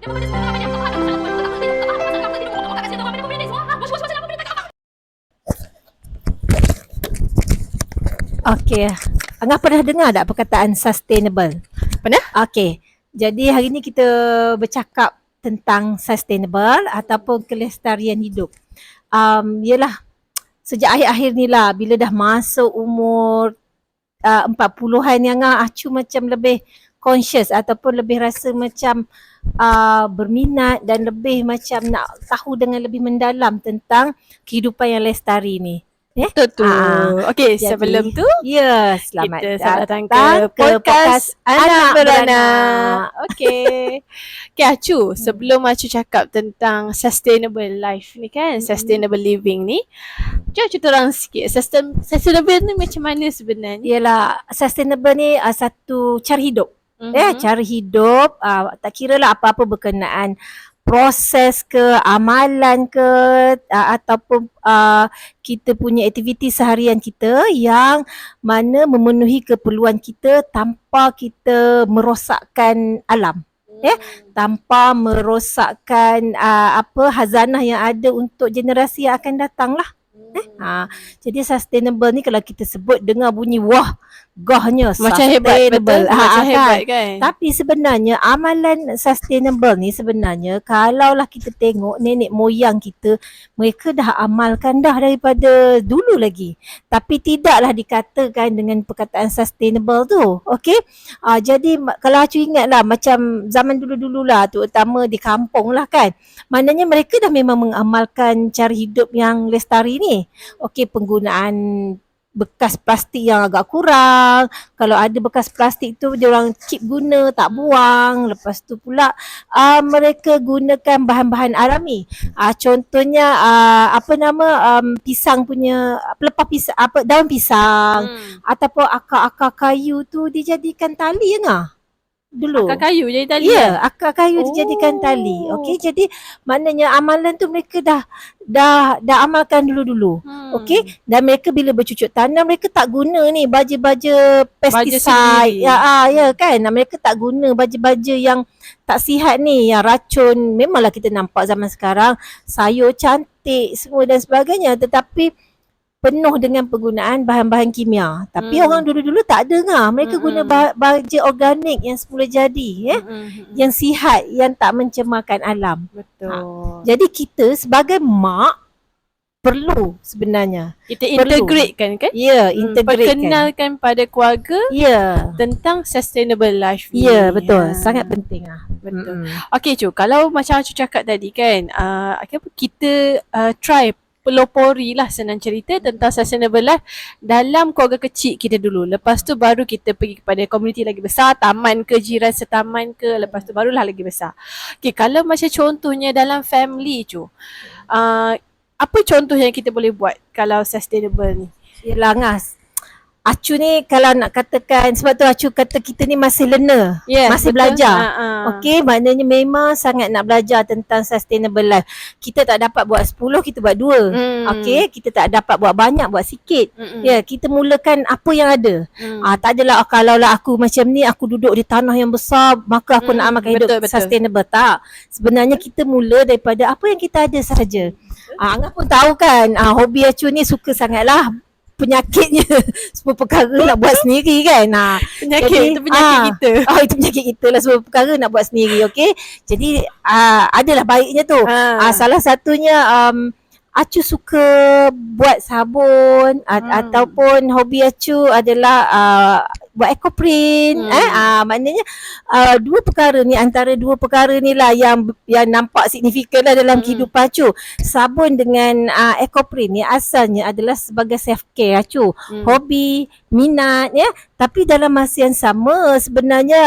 Okey. Angah pernah dengar tak perkataan sustainable? Pernah? Okey. Jadi hari ni kita bercakap tentang sustainable ataupun kelestarian hidup. Yelah, sejak akhir-akhir ni lah bila dah masuk umur 40-an yang Acu macam lebih conscious ataupun lebih rasa macam berminat dan lebih macam nak tahu dengan lebih mendalam tentang kehidupan yang lestari ni. Betul. Okey, sebelum tu ya, selamat kita datang datang ke podcast Anak Beranak. Okey. Okay, Acu, sebelum Acu cakap tentang sustainable life ni kan, sustainable living ni, jom cerita orang sikit. Sustainable ni macam mana sebenarnya? Yalah, sustainable ni satu cara hidup. Cara hidup, tak kira lah apa-apa berkenaan proses ke, amalan ke, ataupun kita punya aktiviti seharian kita yang mana memenuhi keperluan kita tanpa kita merosakkan alam. Tanpa merosakkan hazanah yang ada untuk generasi yang akan datang lah. Jadi sustainable ni kalau kita sebut dengar bunyi wah, gahnya macam hebat, betul? Macam hebat kan? Tapi sebenarnya amalan sustainable ni sebenarnya kalaulah kita tengok nenek moyang kita, mereka dah amalkan dah daripada dulu lagi. Tapi tidaklah dikatakan dengan perkataan sustainable tu. Okey? Jadi kalau Acu ingat lah macam zaman dulu-dulu lah, terutama di kampung lah kan. Maknanya mereka dah memang mengamalkan cara hidup yang lestari ni. Okey, penggunaan bekas plastik yang agak kurang. Kalau ada bekas plastik tu dia orang keep guna, tak buang. Lepas tu pula mereka gunakan bahan-bahan alami. Contohnya pisang punya pelepah pisang, daun pisang ataupun akar-akar kayu tu dijadikan tali dulu. Akar kayu jadi tali? Ya, akar kayu dijadikan tali. Okey, jadi maknanya amalan tu mereka dah amalkan dulu-dulu. Okey, dan mereka bila bercucuk tanam mereka tak guna ni baja-baja pesticide. Ya kan? Mereka tak guna baja-baja yang tak sihat ni, yang racun. Memanglah kita nampak zaman sekarang sayur cantik semua dan sebagainya, tetapi penuh dengan penggunaan bahan-bahan kimia. Tapi orang dulu-dulu tak ada mereka guna baja organik yang semula jadi, yang sihat, yang tak mencemarkan alam. Betul. Jadi kita sebagai mak perlu sebenarnya kita integratekan kan? Ya, integratekan. Perkenalkan pada keluarga tentang sustainable life ni. Ya, betul. Sangat penting Betul. Okey Cu, kalau macam Cu cakap tadi kan, kita try pelopori lah senang cerita tentang sustainable life dalam keluarga kecil kita dulu. Lepas tu baru kita pergi kepada komuniti lagi besar, taman ke, jiran setaman ke, lepas tu barulah lagi besar. Okay, kalau macam contohnya dalam family Cu, apa contoh yang kita boleh buat kalau sustainable ni? Yelah Acu ni kalau nak katakan, sebab tu Acu kata kita ni masih learner, masih betul? Belajar. Okey, maknanya memang sangat nak belajar tentang sustainable life. Kita tak dapat buat 10, kita buat 2. Okey, kita tak dapat buat banyak, buat sikit. Ya, kita mulakan apa yang ada. Tak adalah kalaulah aku macam ni, aku duduk di tanah yang besar, maka aku nak amalkan hidup sustainable. Tak. Sebenarnya kita mula daripada apa yang kita ada sahaja. Angah pun tahu kan, hobi Acu ni suka sangatlah penyakitnya semua perkara nak buat sendiri kan. Itu penyakit kita. Itu penyakit kita lah, semua perkara nak buat sendiri. Okey. Jadi adalah baiknya tu. Salah satunya Acu suka buat sabun ataupun hobi Acu adalah buat ecoprint. Maknanya antara dua perkara ni lah yang nampak signifikan lah dalam kehidupan Acu. Sabun dengan ecoprint ni asalnya adalah sebagai self care Acu. Hobi, minat tapi dalam masa yang sama sebenarnya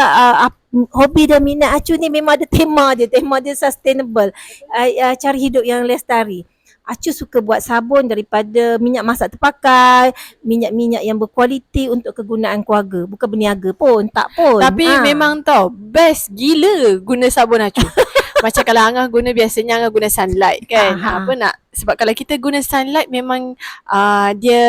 hobi dan minat Acu ni memang ada tema dia sustainable, cara hidup yang lestari. Acu suka buat sabun daripada minyak masak terpakai, minyak-minyak yang berkualiti untuk kegunaan keluarga. Bukan berniaga pun, tak pun. Tapi memang tau, best gila guna sabun Acu. Macam kalau Angah guna, biasanya Angah guna sunlight kan. Aha. Apa nak, sebab kalau kita guna sunlight memang dia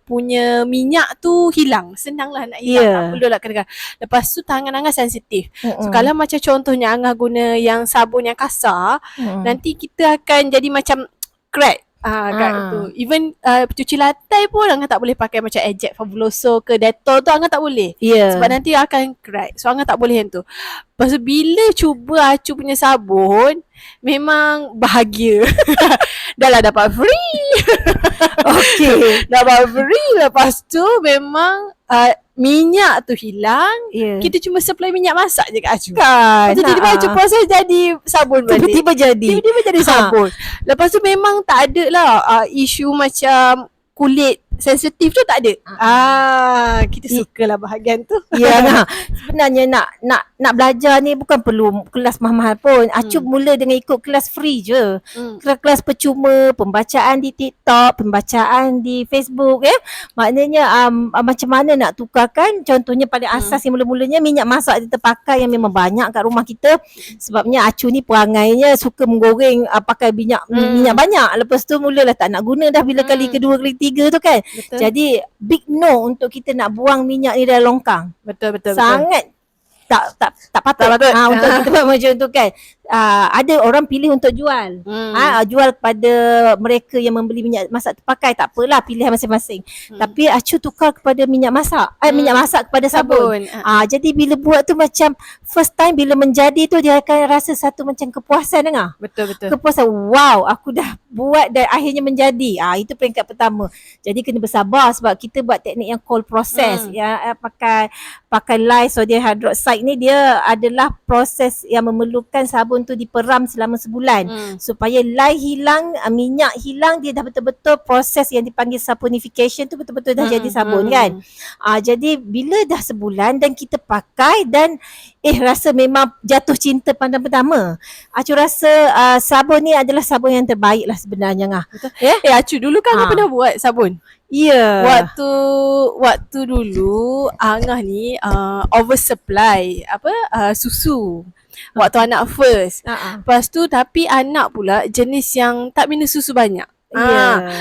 punya minyak tu hilang. Senang lah nak hilang. Ya. Tak perlu lah kena. Lepas tu tangan Angah sensitif. So Mm-mm. kalau macam contohnya Angah guna yang sabun yang kasar, nanti kita akan jadi macam crack. Kat tu. Even cuci lantai pun Angah tak boleh pakai macam Ajax Fabuloso ke Dettol tu, Angah tak boleh. Ya. Sebab nanti akan crack. So Angah tak boleh yang tu. Lepas tu bila cuba Acu punya sabun, memang bahagia. Dah lah dapat free. Okey. Dapat free. Lepas tu memang minyak tu hilang. Ya. Kita cuma supply minyak masak je kat Acu. Kan. Lepas tu tiba-tiba Acu proses jadi sabun balik. Tiba-tiba jadi. Tiba-tiba jadi sabun. Lepas tu memang tak ada lah isu macam kulit sensitif tu tak ada. Kita sukalah bahagian tu. Ya, nah. Sebenarnya nak belajar ni bukan perlu kelas mahal-mahal pun. Acu mula dengan ikut kelas free je. Kelas percuma, pembacaan di TikTok, pembacaan di Facebook ya. Maknanya macam mana nak tukarkan, contohnya paling asas yang mula-mulanya minyak masak kita pakai yang memang banyak kat rumah kita. Sebabnya Acu ni perangainya suka menggoreng pakai minyak banyak. Lepas tu mulalah tak nak guna dah bila kali kedua, kali ketiga tu kan. Betul. Jadi big no untuk kita nak buang minyak ni dalam longkang. Betul. Sangat tak patut, Tak patut. untuk kita buat macam tu kan. Ada orang pilih untuk jual. Jual kepada mereka yang membeli minyak masak terpakai, tak apalah, pilihan masing-masing. Tapi Acu tukar kepada minyak masak. Minyak masak kepada sabun. Jadi bila buat tu macam first time bila menjadi tu, dia akan rasa satu macam kepuasan dengar. Betul. Kepuasan, wow, aku dah buat dan akhirnya menjadi. Itu peringkat pertama. Jadi kena bersabar sebab kita buat teknik yang cold process. Ya, pakai lye sodium hydroxide ni, dia adalah proses yang memerlukan sabun tu diperam selama sebulan supaya lye hilang, minyak hilang. Dia dah betul-betul proses yang dipanggil saponification tu betul-betul dah jadi sabun kan. Jadi bila dah sebulan dan kita pakai dan rasa memang jatuh cinta pandang pertama. Acu rasa sabun ni adalah sabun yang terbaik lah sebenarnya ngah. Acu dulu kan Angah pernah buat sabun. Ya. Waktu dulu Angah ni oversupply susu. Waktu anak first. Lepas tu tapi anak pula jenis yang tak minum susu banyak.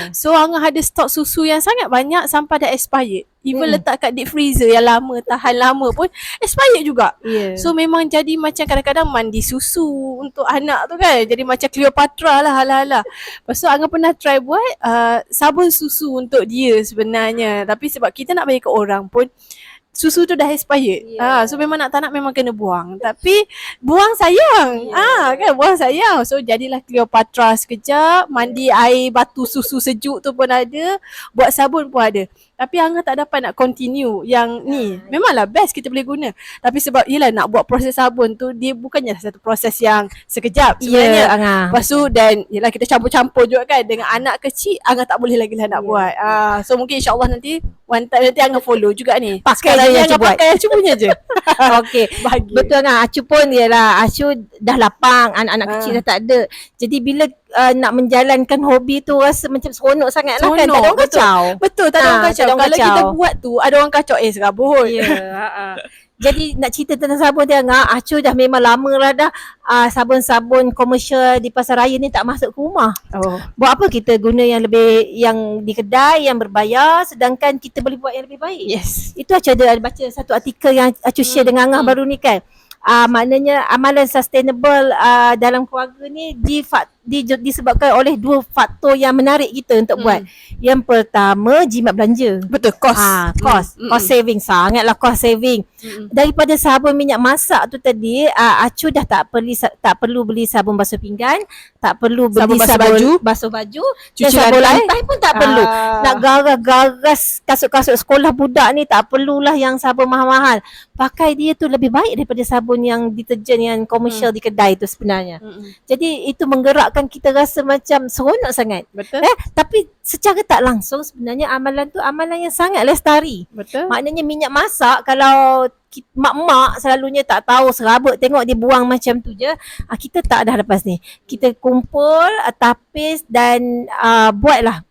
So Angah ada stok susu yang sangat banyak sampai dah expired. Even letak kat deep freezer yang lama, tahan lama pun expired juga. So memang jadi macam kadang-kadang mandi susu untuk anak tu kan. Jadi macam Cleopatra lah ala-ala. Lepas tu Angah pernah try buat sabun susu untuk dia sebenarnya. Tapi sebab kita nak bagi ke orang pun, susu tu dah expired. So memang nak tak nak memang kena buang. Tapi buang sayang. Kan buang sayang. So jadilah Cleopatra sekejap, mandi air batu susu sejuk tu pun ada, buat sabun pun ada. Tapi Angah tak dapat nak continue yang ni. Memanglah best kita boleh guna. Tapi sebab yelah nak buat proses sabun tu, dia bukannya satu proses yang sekejap sebenarnya. Lepas tu dan yelah kita campur-campur juga kan dengan anak kecil, Angah tak boleh lagi lah nak buat. So mungkin insyaAllah nanti one time nanti Angah follow juga ni. Pakai Sekarang je Angah buat. pakai Acu punya je. Okey. Bahagia. Betul kan. Acu pun Acu dah lapang, anak-anak kecil dah tak ada. Jadi bila nak menjalankan hobi tu rasa macam seronok sangat lah kan. Tak ada orang kacau. Betul, tak ada orang kacau. Kalau kita buat tu ada orang kacau, serabut. Jadi nak cerita tentang sabun dia Acu dah memang lama lah dah sabun-sabun komersial di pasar raya ni tak masuk ke rumah. Buat apa kita guna yang lebih, yang di kedai yang berbayar, sedangkan kita boleh buat yang lebih baik. Yes. Itu Acu ada baca satu artikel yang Acu share dengan Angah baru ni kan. Maknanya amalan sustainable dalam keluarga ni disebabkan oleh dua faktor yang menarik kita untuk buat. Yang pertama, jimat belanja. Betul, cost. Cost saving, sangatlah cost saving. Daripada sabun minyak masak tu tadi, Acu dah tak perlu beli sabun basuh pinggan, tak perlu beli sabun basuh baju, cuci dan sabun lantai lantai pun tak perlu. Nak garas kasut-kasut sekolah budak ni tak perlulah yang sabun mahal-mahal. Pakai dia tu lebih baik daripada sabun yang deterjen yang komersial di kedai tu sebenarnya. Jadi itu menggerakkan kita rasa macam seronok sangat. Betul. Tapi secara tak langsung sebenarnya amalan tu amalan yang sangat lestari. Betul. Maknanya minyak masak, kalau mak-mak selalunya tak tahu, serabut tengok dia buang macam tu je. Kita tak dah lepas ni. Kita kumpul, tapis dan buatlah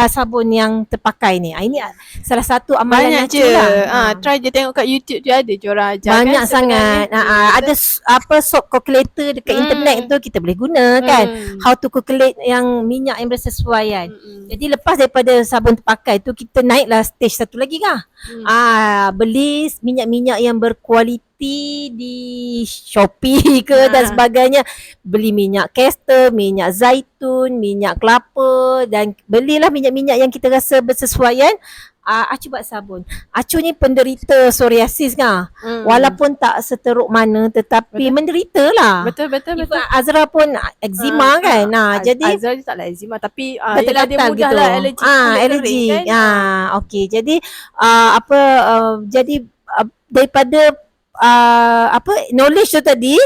sabun yang terpakai ni. Ini salah satu amalan banyak Acu je. lah. Try je tengok kat YouTube je ada je orang ajar Banyak kan sangat. sebenarnya. Ada soap calculator dekat internet tu kita boleh guna kan. How to calculate yang minyak yang bersesuaian. Jadi lepas daripada sabun terpakai tu kita naiklah stage satu lagi kah. Beli minyak-minyak yang berkualiti di Shopee ke dan sebagainya. Beli minyak castor, minyak zaitun, minyak kelapa dan belilah minyak-minyak yang kita rasa bersesuaian. Acu buat sabun. Acu ni penderita psoriasis kan. Walaupun tak seteruk mana tetapi menderita lah. Betul. Azra pun eczema kan. Jadi Azra je taklah eczema tapi gatal-gatal yelah dia mudah gitu. lah alergi. Alergi. Okey. Jadi daripada knowledge tu tadi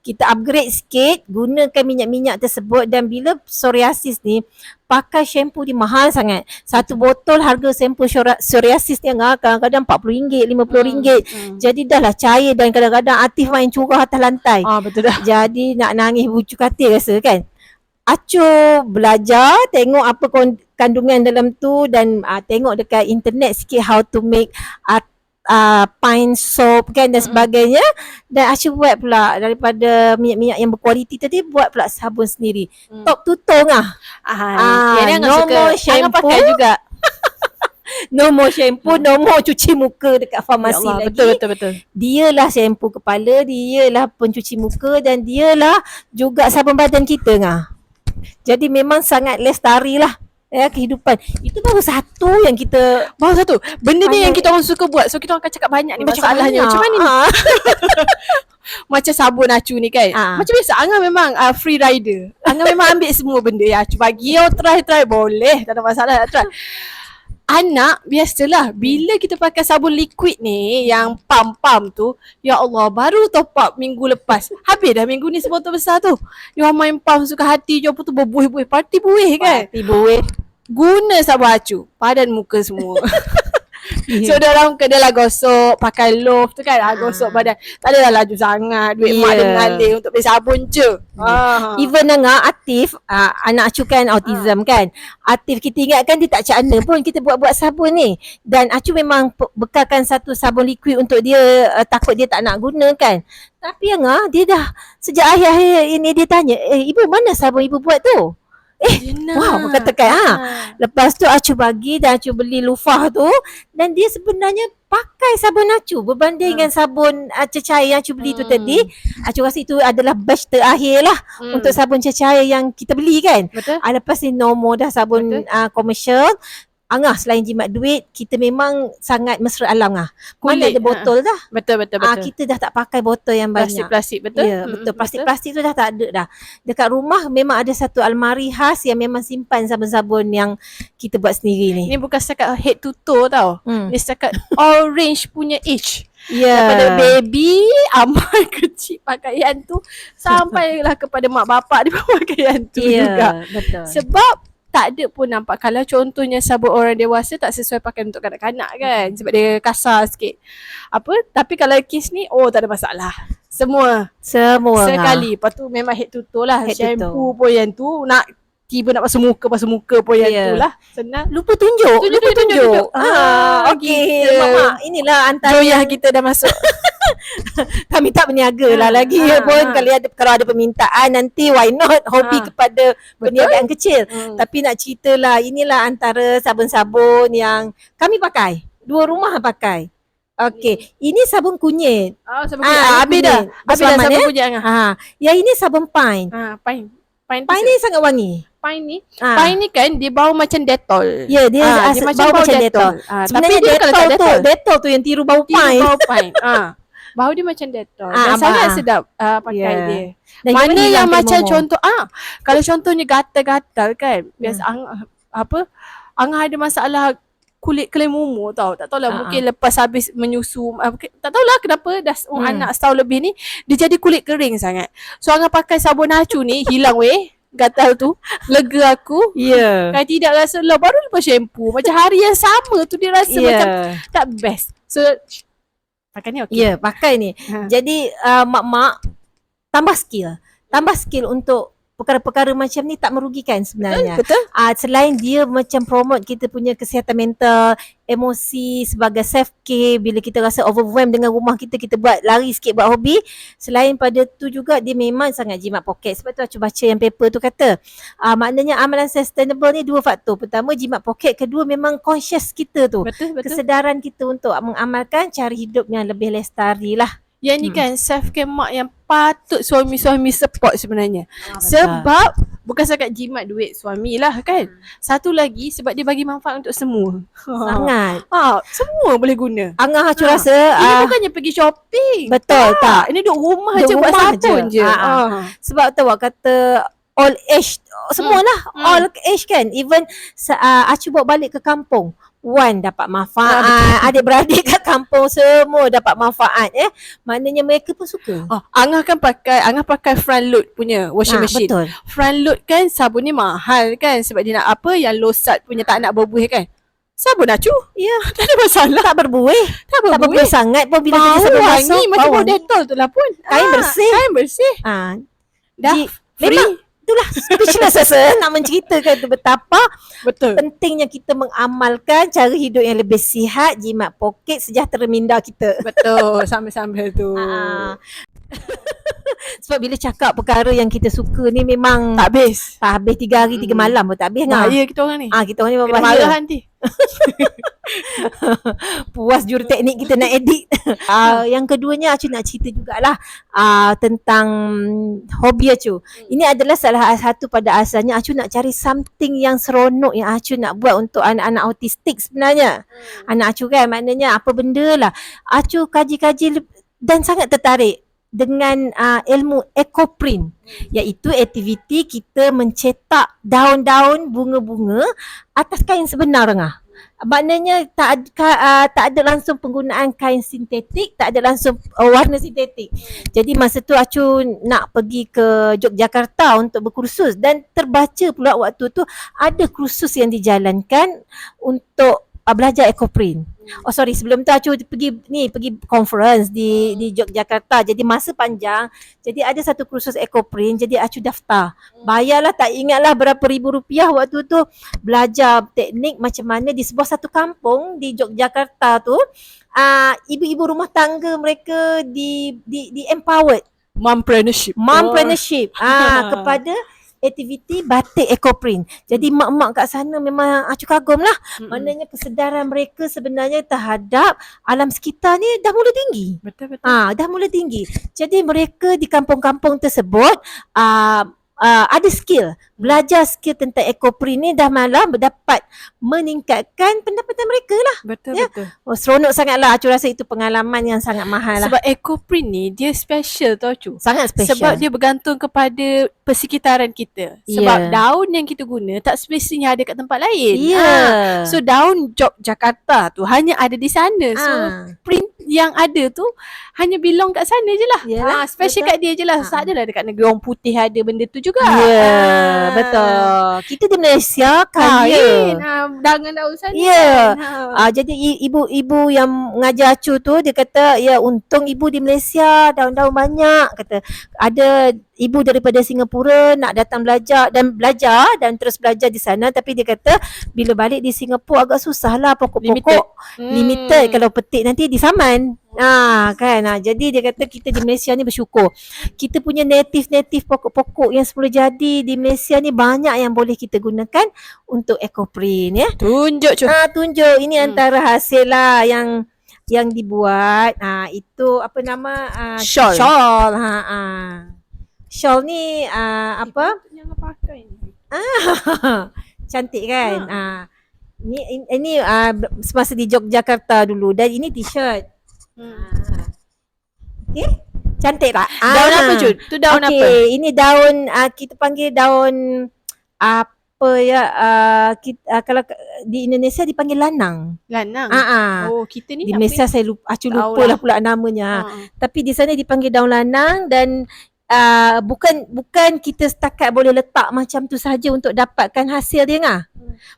kita upgrade sikit, gunakan minyak-minyak tersebut dan bila psoriasis ni pakai shampoo dia mahal sangat. Satu botol harga shampoo psoriasis ni kadang-kadang RM40, RM50. Jadi dah lah cair dan kadang-kadang Atif main curah atas lantai. Betul dah. Jadi nak nangis bucu katil rasa kan. Acu belajar tengok apa kandungan dalam tu dan tengok dekat internet sikit how to make pine soap kan dan sebagainya. Dan Acu buat pula daripada minyak-minyak yang berkualiti tadi, buat pula sabun sendiri. Top tutung no more shampoo pakai juga. No more shampoo, no more cuci muka dekat farmasi lagi. Betul. Dialah shampoo kepala, dialah pencuci muka dan dialah juga sabun badan kita Jadi memang sangat lestari lah kehidupan. Itu baru satu yang kita benda ni yang kita orang suka buat. So kita orang akan cakap banyak ni masalahnya. Macam mana ni? Macam sabun Acu ni kan. Macam biasa Angah memang free rider. Angah memang ambil semua benda yang Acu bagi. Try boleh. Tak ada masalah try. Anak biasalah bila kita pakai sabun liquid ni yang pam-pam tu, ya Allah baru top up minggu lepas. Habis dah minggu ni sebotol besar tu. Yang main pam suka hati je apa tu berbuih-buih. Parti buih kan. Parti buih. Guna sabun Acu padan muka semua. So dalam kedalah gosok pakai love tu kan, gosok badan. Tak adalah laju sangat duit mak dia mengalir untuk beli sabun je. Even Atif, anak Acu kan autism kan. Atif kita ingatkan dia tak cakna pun kita buat sabun ni. Dan Acu memang bekalkan satu sabun liquid untuk dia, takut dia tak nak guna kan. Tapi dia dah sejak akhir-akhir ini dia tanya, ibu mana sabun ibu buat tu? Wow, katakan lepas tu Acu bagi dan Acu beli lufah tu dan dia sebenarnya pakai sabun Acu berbanding dengan sabun cecair yang Acu beli tu tadi. Acu rasa itu adalah batch terakhir lah untuk sabun cecair yang kita beli kan. Lepas ni no more dah sabun komersial. Selain jimat duit, kita memang sangat mesra alam Mana ada botol dah. Betul. Kita dah tak pakai botol yang banyak. Plastik, betul. Ya, betul. Plastik-plastik tu dah tak ada dah. Dekat rumah memang ada satu almari khas yang memang simpan sabun-sabun yang kita buat sendiri ni. Ni bukan setakat head to toe tau. Ni setakat orange punya age. Daripada baby, amal kecil pakaian tu sampailah kepada mak bapak dia pakaian tu juga. Betul. Sebab tak ada pun nampak. Kalau contohnya sabun orang dewasa tak sesuai pakai untuk kanak-kanak kan. Sebab dia kasar sikit. Tapi kalau kes ni, tak ada masalah. Semua sekali. Lepas tu memang head to toe lah. Shampoo pun yang tu. Tiba nak basuh muka pun yang tu lah. Senang. Lupa tunjuk. Okey. Mak, inilah antara Joyah kita dah masuk. Kami tak berniaga lah lagi pun. Kalau ada permintaan nanti why not hobi kepada perniagaan kecil. Tapi nak cerita lah, inilah antara sabun-sabun yang kami pakai. Dua rumah pakai. Okey, ini sabun kunyit. Sabun kunyit. Habis dah sabun kunyit Angah. Yang ini sabun pine. Pine ni sangat wangi. Pine ni kan dia bau macam Dettol. Ya, dia macam bau macam Dettol. Tapi dia kalau tak Dettol tu yang tiru bau pine. Bau dia macam Dettol. Dan sangat sedap pakai dia. Dan mana yang macam contoh kalau contohnya gatal-gatal kan. Biasa Angah ada masalah kulit kelai mumu tau. Tak tahulah mungkin lepas habis menyusu. Tak tahulah kenapa dah anak setahun lebih ni dia jadi kulit kering sangat. So Angah pakai sabun Acu ni hilang gatal tu. Lega aku. Kan tidak rasa baru lepas shampoo. Macam hari yang sama tu dia rasa macam tak best. So pakai ni okey. Pakai ni. Jadi mak-mak tambah skill untuk perkara-perkara macam ni tak merugikan sebenarnya. Betul. Selain dia macam promote kita punya kesihatan mental, emosi sebagai self care, bila kita rasa overwhelmed dengan rumah kita, kita buat lari sikit, buat hobi. Selain pada tu juga dia memang sangat jimat poket. Sebab tu aku baca yang paper tu kata maknanya amalan sustainable ni dua faktor. Pertama jimat poket, kedua memang conscious kita tu. Betul. Kesedaran kita untuk mengamalkan cara hidup yang lebih lestari lah. Yang ni kan self care mak yang patut suami-suami support sebenarnya. Betul. Sebab bukan sangat jimat duit suami lah kan. Satu lagi sebab dia bagi manfaat untuk semua. Sangat. Semua boleh guna. Angah aku rasa Ini bukannya pergi shopping. betul tak? Ini duduk rumah Duduk je buat rumah sabun je. Sebab tu awak kata all age semualah all age kan. Even Acu bawa balik ke kampung, Wan dapat manfaat, adik-beradik kat kampung semua dapat manfaat maknanya mereka pun suka. Angah pakai front load punya washing machine. Betul. Front load kan sabun ni mahal kan sebab dia nak apa yang low salt punya, tak nak berbuih kan. Sabun Acu. Ya, Tak ada masalah. tak berbuih. Tak Tak berbuih sangat pun bila kita sabun wangi basuh. macam bau Dettol tu lah pun. Kain bersih. Kain bersih. Dah free. Memang itulah speechless rasa nak menceritakan tu betapa Betul. pentingnya kita mengamalkan cara hidup yang lebih sihat, jimat poket, sejahtera minda kita. Betul. Sambil-sambil tu. Sebab bila cakap perkara yang kita suka ni memang Tak habis. 3 hari 3 malam pun tak habis kan. Bahaya kita orang ni. Kita orang ni memang Kena bahaya. marah nanti. Puas juruteknik kita nak edit. Yang keduanya Acu nak cerita jugalah tentang hobi Acu. Ini adalah salah satu pada asalnya Acu nak cari something yang seronok yang Acu nak buat untuk anak-anak autistik sebenarnya. Anak Acu kan, maknanya apa benda lah. Acu kaji-kaji dan sangat tertarik dengan ilmu ecoprint, iaitu aktiviti kita mencetak daun-daun bunga-bunga atas kain sebenar Angah. Maknanya tak ada langsung penggunaan kain sintetik, tak ada langsung warna sintetik. Jadi masa tu Acu nak pergi ke Yogyakarta untuk berkursus dan terbaca pula waktu tu ada kursus yang dijalankan untuk belajar ecoprint. Sebelum tu Acu pergi conference di Yogyakarta. Jadi masa panjang. Jadi ada satu kursus ecoprint. Jadi Acu daftar. Bayarlah tak ingatlah berapa ribu rupiah waktu tu. Belajar teknik macam mana di sebuah satu kampung di Yogyakarta tu. Ibu-ibu rumah tangga mereka di empowered. Mompreneurship. Kepada aktiviti batik ecoprint. Jadi mak-mak kat sana memang Acu kagum lah. Maknanya kesedaran mereka sebenarnya terhadap alam sekitar ni dah mula tinggi. Betul. Dah mula tinggi. Jadi mereka di kampung-kampung tersebut ada skill. Belajar skill tentang ecoprint ni dah malah dapat meningkatkan pendapatan mereka lah. Betul. Seronok sangat lah. Acu rasa itu pengalaman yang sangat mahal lah. Sebab ecoprint ni dia special tau Acu. Sangat special. Sebab dia bergantung kepada persekitaran kita. Sebab daun yang kita guna tak semestinya ada kat tempat lain. So daun Yogyakarta tu hanya ada di sana. So print yang ada tu hanya belong kat sana je lah. Special kat dia je lah. Tak adalah dekat negeri orang putih ada benda tu juga. Betul. Kita di Malaysia kaya. Dengan daun sana. Jadi ibu-ibu yang mengajar Acu tu dia kata untung ibu di Malaysia daun-daun banyak. Kata ada ibu daripada Singapura nak datang belajar dan terus belajar di sana, tapi dia kata bila balik di Singapura agak susah lah, pokok-pokok limited kalau petik nanti disaman. Jadi dia kata kita di Malaysia ni bersyukur. Kita punya native pokok-pokok yang semula jadi di Malaysia ni banyak yang boleh kita gunakan untuk ecoprint Tunjuk tunjuk ini antara hasil lah yang dibuat. Itu apa nama shawl. Shawl ni apa? Yang pakai ni. Cantik kan? Ini semasa di Yogyakarta dulu dan ini t-shirt. Okey. Cantik tak? Daun apa Jun? Tu daun apa? Ini daun kita panggil daun apa kalau di Indonesia dipanggil lanang. Oh, kita ni di Malaysia saya Acu lupa lah pula namanya. Tapi di sana dipanggil daun lanang dan bukan kita setakat boleh letak macam tu saja untuk dapatkan hasil dia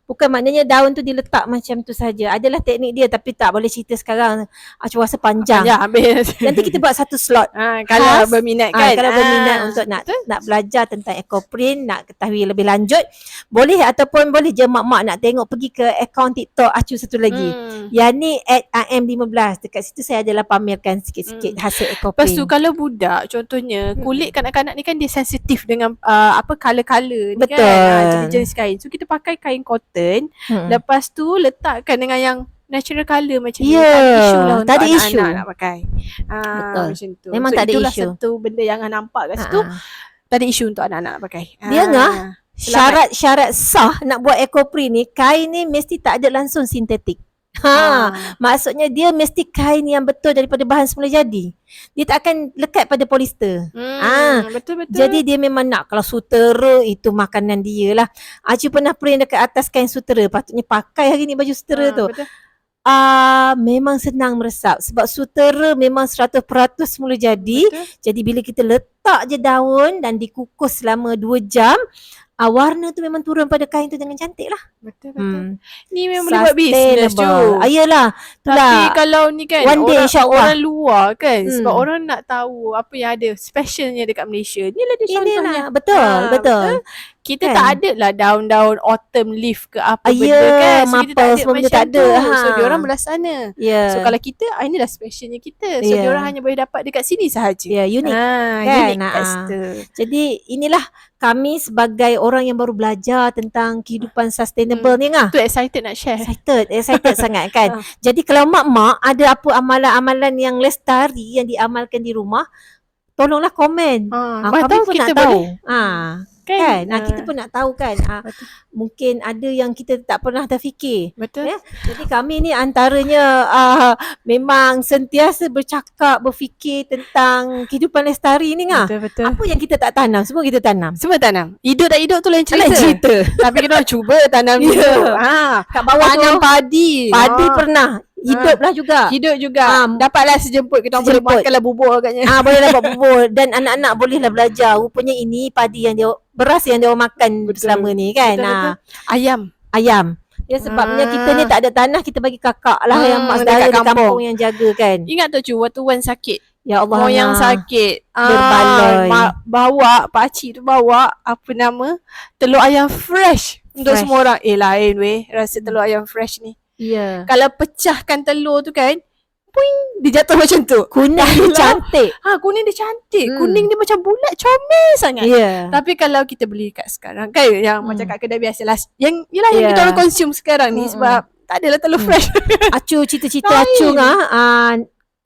Bukan maknanya daun tu diletak macam tu saja. Adalah teknik dia tapi tak boleh cerita sekarang. Acu rasa panjang. Ya, habis. Nanti kita buat satu slot. Kalau berminat kan. Kalau berminat untuk nak belajar tentang ekoprint, nak ketahui lebih lanjut, boleh ataupun boleh je mak-mak nak tengok pergi ke akaun TikTok Acu satu lagi. Yang ni @am15. Dekat situ saya adalah pamerkan sikit-sikit hasil ekoprint. Lepas tu kalau budak contohnya kulit kanak-kanak ni kan dia sensitif dengan color-color ni Betul. kan. Jenis-jenis kain. So kita pakai kain cotton. Lepas tu letakkan dengan yang natural colour macam ni. Tak ada isu lah untuk anak-anak nak pakai. Betul. Macam tu. Memang so tak ada itulah isu. satu benda yang nampak kat situ. Tak ada isu untuk anak-anak nak pakai. Dia syarat-syarat sah nak buat ekoprint ni, kain ni mesti tak ada langsung sintetik. Maksudnya dia mesti kain yang betul daripada bahan semula jadi. Dia tak akan lekat pada polister. Betul-betul. Jadi dia memang nak, kalau sutera itu makanan dia lah. Acu pernah print dekat atas kain sutera, patutnya pakai hari ni baju sutera tu. Betul. Memang senang meresap sebab sutera memang 100% semula jadi. Betul. Jadi bila kita letak je daun dan dikukus selama 2 jam, warna tu memang turun pada kain tu dengan cantik lah. Betul. Ni memang boleh buat bisnes tu. Ayolah. Tapi kalau ni kan one day, orang luar kan, sebab orang nak tahu apa yang ada specialnya dekat Malaysia. Inilah dia contohnya. Betul. Kita tak ada lah daun-daun autumn leaf ke apa benda kan. So kita tak ada semua macam tak ada. tu. So diorang belah sana. So kalau kita, inilah specialnya kita. So diorang hanya boleh dapat dekat sini sahaja. Unik kan? Unik kat situ. Jadi inilah kami sebagai orang yang baru belajar tentang kehidupan sustainable ni Tu excited nak share. Excited sangat kan. Jadi kalau mak-mak ada apa amalan-amalan yang lestari yang diamalkan di rumah, tolonglah komen. Kami pun nak tahu. Kan? Kita pun nak tahu kan. Mungkin ada yang kita tak pernah terfikir. Betul. Jadi kami ni antaranya memang sentiasa berfikir tentang kehidupan lestari ni ngah. Betul. Apa yang kita tak tanam, semua kita tanam. Semua tanam. Hidup tak hidup tu lain cerita. Tapi kita orang cuba tanam dulu. Kat bawah tanam padi. Padi pernah. Hiduplah juga. Hidup juga. Dapatlah sejemput. Kita boleh makanlah bubur agaknya. Bolehlah buat bubur. Dan anak-anak bolehlah belajar. Rupanya ini padi yang dia, beras yang dia makan selama ni kan. Betul. Ayam. Ya sebabnya kita ni tak ada tanah, kita bagi kakak lah yang mak saudara di kampung yang jaga kan. Ingat tak cu, waktu Wan sakit. Ya Allah. Yang sakit. Berbaloi. Pakcik tu bawa telur ayam fresh. Untuk semua orang. Lain weh rasa telur ayam fresh ni. Ya. Kalau pecahkan telur tu kan, puing, dia jatuh macam tu. Kuning dia cantik. Kuning dia cantik. Kuning dia macam bulat, comel sangat. Tapi kalau kita beli kat sekarang kan, yang macam kat kedai biasalah, yang kita orang consume sekarang ni, sebab tak adalah telur fresh. Acu cita-cita Acu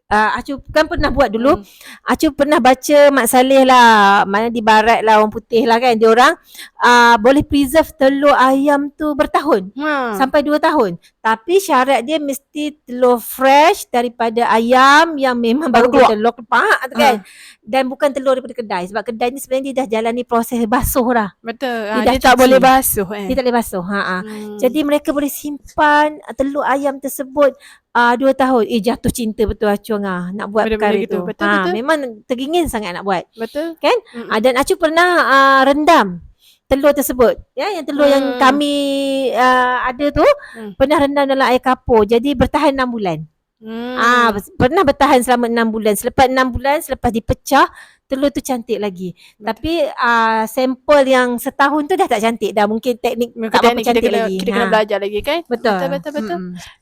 Acu kan pernah buat dulu. Acu pernah baca Mak Saleh lah, mana di barat lah, orang putih lah kan, dia orang boleh preserve telur ayam tu bertahun, sampai 2 tahun. Tapi syarat dia mesti telur fresh daripada ayam yang memang baru keluar telur kepak tu kan. Dan bukan telur daripada kedai, sebab kedai ni sebenarnya dia dah jalani proses basuh dah. Betul. Dia tak boleh basuh Dia tak boleh basuh. Jadi mereka boleh simpan telur ayam tersebut 2 tahun. Jatuh cinta betul Acu nak buat perkara itu. Betul. Memang teringin sangat nak buat. Betul. Kan? Dan Acu pernah rendam telur tersebut. Yang telur yang kami ada tu pernah rendam dalam air kapur. Jadi bertahan 6 bulan. Pernah bertahan selama 6 bulan. Selepas 6 bulan, selepas dipecah, telur tu cantik lagi. Tapi sampel yang setahun tu dah tak cantik dah. Mungkin teknik tak berapa cantik lagi. Kita kena belajar lagi kan. Betul.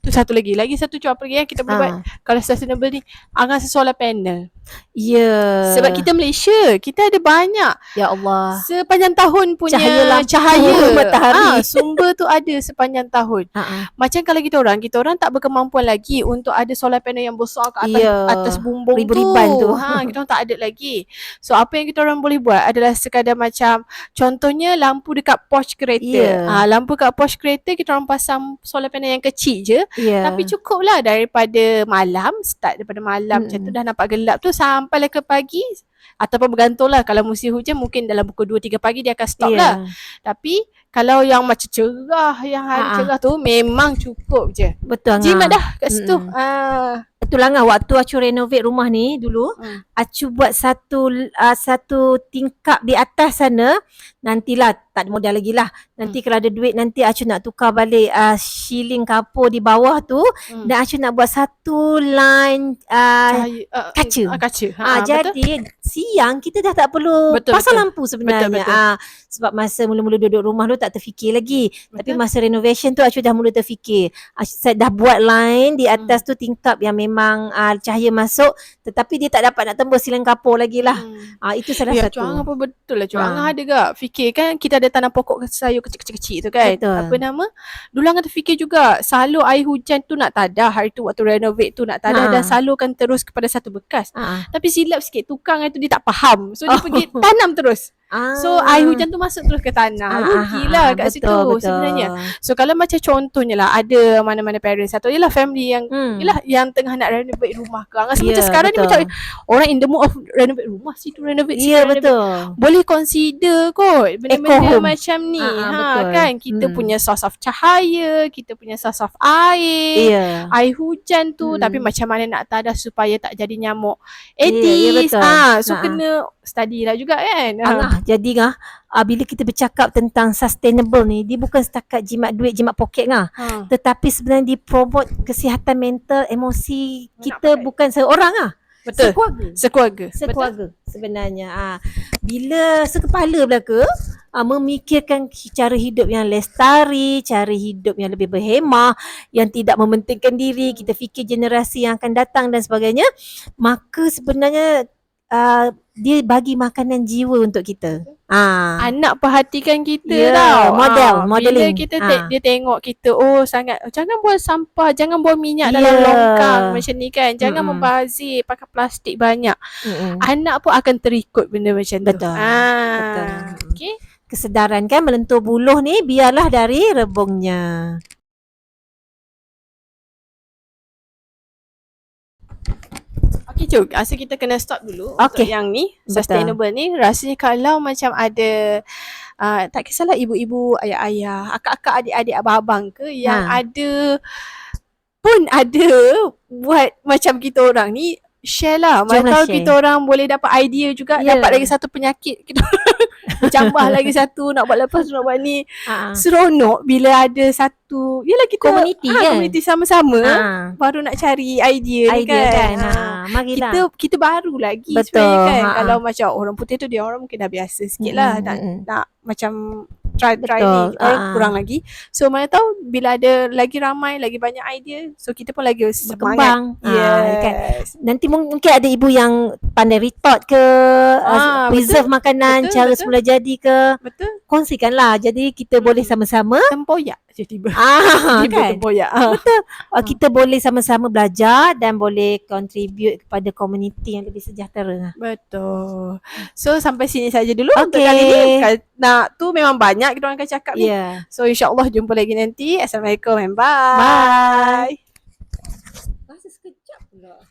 Tu satu job apa lagi yang kita boleh buat. Kalau sustainable ni, angkat solar panel. Sebab kita Malaysia, kita ada banyak. Ya Allah. Sepanjang tahun punya cahaya matahari. Sumber tu ada sepanjang tahun. Macam kalau kita orang tak berkemampuan lagi untuk ada solar panel yang besar ke atas bumbung ribu-riban tu. Kita orang tak ada lagi. So apa yang kita orang boleh buat adalah sekadar macam contohnya lampu dekat porch kereta. Lampu kat porch kereta kita orang pasang solar panel yang kecil je. Tapi cukup lah daripada malam, start daripada malam macam tu dah nampak gelap tu sampai ke pagi. Ataupun bergantung lah, kalau musim hujan mungkin dalam pukul 2-3 pagi dia akan stop lah. Tapi kalau yang macam cerah, yang hari cerah tu memang cukup je. Betul. Jimat dah kat situ. Itu kebetulan lah waktu Acu renovate rumah ni dulu, Acu buat satu tingkap di atas sana. Nantilah tak ada modal lagi lah. Nanti kalau ada duit nanti Acu nak tukar balik shieling kapur di bawah tu, dan Acu nak buat satu line kaca. Kaca. Jadi siang kita dah tak perlu pasang lampu sebenarnya. Sebab masa mula-mula duduk rumah tu tak terfikir lagi. Tapi masa renovation tu Acu dah mula terfikir. Saya dah buat line di atas tu tingkap yang memang cahaya masuk, tetapi dia tak dapat nak tembus silang kapur lagi lah. Itu salah satu. Cuang apa betul lah. Cuang ada gak fikir kan, kita ada tanam pokok sayur kecil-kecil tu kan. Betul. Apa nama? Dulu kan terfikir juga selalu air hujan tu nak tadah hari tu waktu renovate tu nak tadah dan salurkan terus kepada satu bekas. Tapi silap sikit tukang itu dia tak faham. So dia pergi tanam terus. So air hujan tu masuk terus ke tanah. Rugilah kat situ sebenarnya. So kalau macam contohnya lah, ada mana-mana parents atau ialah family yang yang tengah nak renovate rumah ke. Macam sekarang ni macam orang in the mood of renovate rumah, situ renovate, betul. Boleh consider kot benda-benda macam ni. Kan kita punya source of cahaya, kita punya source of air, air hujan tu, tapi macam mana nak tadah supaya tak jadi nyamuk Aedes. So kena study lah juga kan. Jadi bila kita bercakap tentang sustainable ni, dia bukan setakat jimat duit, jimat poket tetapi sebenarnya dia promote kesihatan mental, emosi kita bukan seorang Betul. Sekeluarga. Sebenarnya bila sekepala belaka memikirkan cara hidup yang lestari, cara hidup yang lebih berhemah, yang tidak mementingkan diri, kita fikir generasi yang akan datang dan sebagainya, maka sebenarnya dia bagi makanan jiwa untuk kita. Anak perhatikan kita modeling. Bila kita dia tengok kita, sangat jangan buang sampah, jangan buang minyak dalam longkang macam ni kan. Jangan membazir pakai plastik banyak. Anak pun akan terikut benda macam tu. Betul. Okay. Kesedaran kan melentur buluh ni biarlah dari rebungnya. Okay Cuk, rasa kita kena stop dulu untuk yang ni, sustainable ni. Rasanya kalau macam ada tak kisahlah ibu-ibu, ayah-ayah, akak-akak, adik-adik, abang-abang ke yang ada buat macam kita orang ni, share lah. Mana tahu kita orang boleh dapat idea juga, dapat lagi satu penyakit kita jambah lagi satu, nak buat lepas tu nak buat ni. Seronok bila ada satu, yelah kita community sama-sama baru nak cari idea ni kan. Kita baru lagi sebenarnya kan. Kalau macam orang putih tu, dia orang mungkin dah biasa sikit lah nak macam try ni, orang kurang lagi. So mana tahu bila ada lagi ramai, lagi banyak idea, so kita pun lagi berkembang. Kan? Nanti mungkin ada ibu yang pandai retort ke, preserve makanan, cara semula jadi ke. Betul. Kongsikanlah. Jadi kita boleh sama-sama tempoyak tiba-tiba. Kan? Tempoyak. Betul. Kita boleh sama-sama belajar dan boleh contribute kepada komuniti yang lebih sejahtera. Betul. So sampai sini saja dulu untuk kali ni. Nak tu memang banyak kita orang akan cakap ni. So insya-Allah jumpa lagi nanti. Assalamualaikum and bye. Masa sekejap pula.